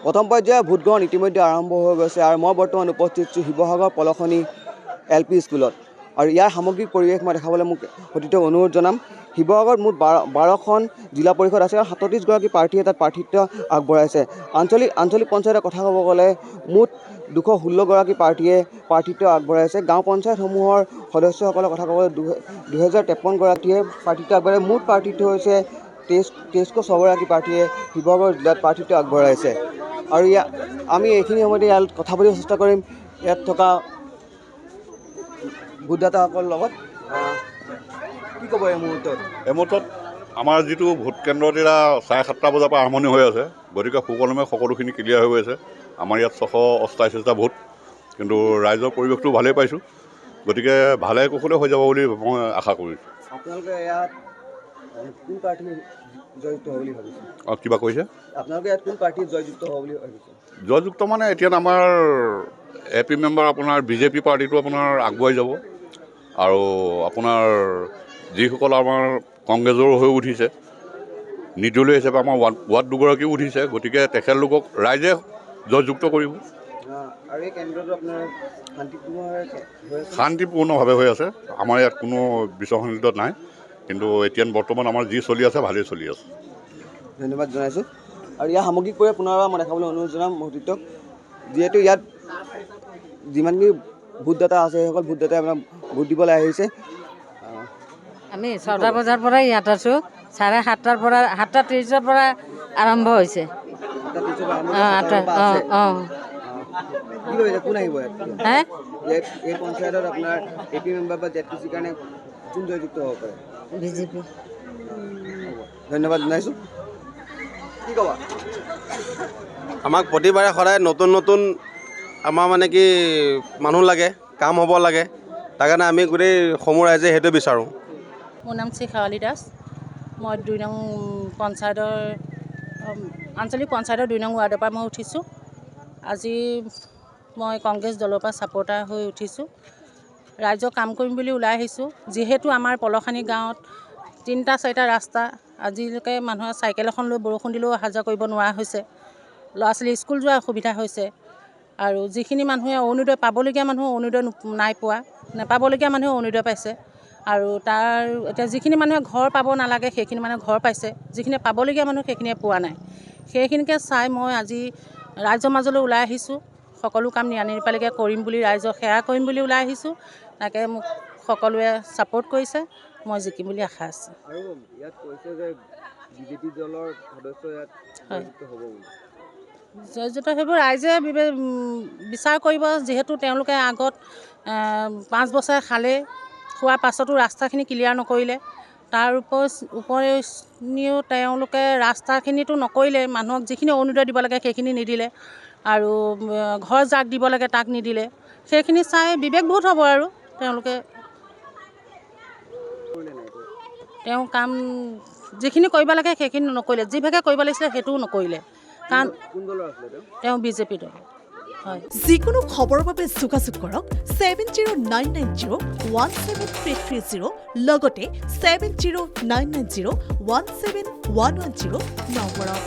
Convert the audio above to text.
প্ৰথম পৰ্যায়ৰ ভোটগ্ৰহণ ইতিমধ্যে আৰম্ভ হৈ গৈছে আৰু মই বৰ্তমান উপস্থিত আছোঁ শিৱসাগৰ পলসনি LP স্কুলত আৰু ইয়াৰ সামগ্ৰিক পৰিৱেশ মই দেখাবলৈ মোক সতীৰ্থক অনুৰোধ জনাম। শিৱসাগৰত মুঠ 12খন জিলা পৰিষদ আছে আৰু 37গৰাকী প্ৰাৰ্থীয়ে তাত প্ৰাৰ্থিত্ব আগবঢ়াইছে। আঞ্চলিক পঞ্চায়তৰ কথা ক'ব গ'লে মুঠ 216গৰাকী প্ৰাৰ্থীয়ে প্ৰাৰ্থিত্ব আগবঢ়াইছে। গাঁও পঞ্চায়তসমূহৰ সদস্যসকলৰ কথা ক'বলৈ 2053গৰাকীয়ে প্ৰাৰ্থিত্ব আগবঢ়াইছে। মুঠ প্ৰাৰ্থিত্ব হৈছে 2304গৰাকী প্ৰাৰ্থীয়ে শিৱসাগৰ জিলাত প্ৰাৰ্থিত্ব আগবঢ়াইছে আৰু আমি এইখিনি সময়তে ইয়াত কথা পাতিব চেষ্টা কৰিম ইয়াত থকা ভোটদাতাসকলৰ লগত। কি ক'ব এই মুহূৰ্তত? আমাৰ যিটো ভোট কেন্দ্ৰত এতিয়া 7:30 বজাৰ পৰা আৰম্ভণি হৈ আছে, গতিকে সুকলমে সকলোখিনি ক্লিয়াৰ হৈ গৈছে। আমাৰ ইয়াত 628টা ভোট, কিন্তু ৰাইজৰ পৰিৱেশটো ভালেই পাইছোঁ, গতিকে ভালে কুশলে হৈ যাব বুলি মই আশা কৰিছোঁ। আপোনালোকে ইয়াত কোন প্ৰাৰ্থী জয়যুক্ত হ'ব বুলি ভাবিছে? কিবা কৈছে? আপোনালোকে ইয়াত কোন প্ৰাৰ্থী জয়যুক্ত হ'ব বুলি ভাবিছে? জয়যুক্ত মানে এতিয়া আমাৰ AP মেম্বাৰ আপোনাৰ BJP পাৰ্টিটো আপোনাৰ আগুৱাই যাব আৰু আপোনাৰ যিসকল আমাৰ কংগ্ৰেছৰ হৈ উঠিছে, নিৰ্দলীয় হিচাপে আমাৰ ৱাৰ্ড দুগৰাকীও উঠিছে, গতিকে তেখেতলোকক ৰাইজে জয়যুক্ত কৰিব। আৰু এই কেন্দ্ৰটো আপোনাৰ শান্তিপূৰ্ণভাৱে হৈ আছে। আমাৰ ইয়াত কোনো বিচক্ষণিত নাই, কিন্তু এতিয়া বৰ্তমান আমাৰ যি চলি আছে ভালেই চলি আছে। ধন্যবাদ জনাইছোঁ। আৰু ইয়াৰ সামগ্ৰিক পৰিৱেশ পুনৰ মই দেখাবলৈ অনুৰোধ জনাম সতীৰ্থক, যিহেতু ইয়াত যিমানখিনি ভোটদাতা আছে সেইসকল ভোটদাতাই আপোনাৰ ভোট দিবলৈ আহিছে। আমি 6টা বজাৰ পৰাই ইয়াত আছোঁ। 7:30 পৰা 7:30ৰ পৰা আৰম্ভ হৈছে। কি কৰিছে? কোন আহিব ইয়াত? এই পঞ্চায়তত আপোনাৰ AP মেম্বাৰ বা ZPC কাৰণে কোন জয়যুক্ত হ'ব পাৰে? BJP। ধন্যবাদ জনাইছোঁ। কি ক'বা? আমাক প্ৰতিবাৰে সদায় নতুন আমাৰ মানে কি মানুহ লাগে, কাম হ'ব লাগে, তাৰ কাৰণে আমি গোটেই সমূহ ৰাইজে সেইটো বিচাৰোঁ। মোৰ নাম শ্ৰী শেৱালী দাস। মই 2 নং পঞ্চায়তৰ আঞ্চলিক পঞ্চায়তৰ 2 নং ৱাৰ্ডৰ পৰা মই উঠিছোঁ। আজি মই কংগ্ৰেছ দলৰ পৰা ছাপৰ্টাৰ হৈ উঠিছোঁ। ৰাইজক কাম কৰিম বুলি ওলাই আহিছোঁ। যিহেতু আমাৰ পলসনি গাঁৱত 3টা-4টা ৰাস্তা, আজিলৈকে মানুহে চাইকেল এখন লৈ বৰষুণ দিলেও অহা যোৱা কৰিব নোৱাৰা হৈছে। ল'ৰা ছোৱালী স্কুল যোৱাৰ অসুবিধা হৈছে আৰু যিখিনি মানুহে অৰুণোদয় পাবলগীয়া মানুহে অৰুণোদয় নাই পোৱা, নেপাবলগীয়া মানুহে অৰুণোদয় পাইছে। আৰু তাৰ এতিয়া যিখিনি মানুহে ঘৰ পাব নালাগে সেইখিনি মানুহে ঘৰ পাইছে, যিখিনি পাবলগীয়া মানুহ সেইখিনিয়ে পোৱা নাই। সেইখিনিকে চাই মই আজি ৰাইজৰ মাজলৈ ওলাই আহিছোঁ। সকলো কাম নিৰানিৰপালিকৈ কৰিম বুলি, ৰাইজক সেৱা কৰিম বুলি ওলাই আহিছোঁ। তাকে মোক সকলোৱে ছাপোৰ্ট কৰিছে, মই জিকিম বুলি আশা আছে। আৰু ইয়াত কৈছে যে BJP দলৰ সদস্য ইয়াত জয়যুক্ত হ'ব বুলি। জয়যুক্ত সেইবোৰ ৰাইজে বিচাৰ কৰিব, যিহেতু তেওঁলোকে আগত 5 বছৰ খালে, খোৱাৰ পাছতো ৰাস্তাখিনি ক্লিয়াৰ নকৰিলে। তাৰ উপৰিও তেওঁলোকে ৰাস্তাখিনিতো নকৰিলে, মানুহক যিখিনি অৰুণোদয় দিব লাগে সেইখিনি নিদিলে আৰু ঘৰ যাক দিব লাগে তাক নিদিলে। সেইখিনি চাই বিবেকবোধ হ'ব আৰু তেওঁ কাম যিখিনি কৰিব লাগে সেইখিনি নকৰিলে, যিভাগে কৰিব লাগিছিলে সেইটোও নকৰিলে, কাৰণ তেওঁ BJP দল। যিকোনো খবৰৰ বাবে যোগাযোগ কৰক 7099017330 লগতে 7099017110 নম্বৰত।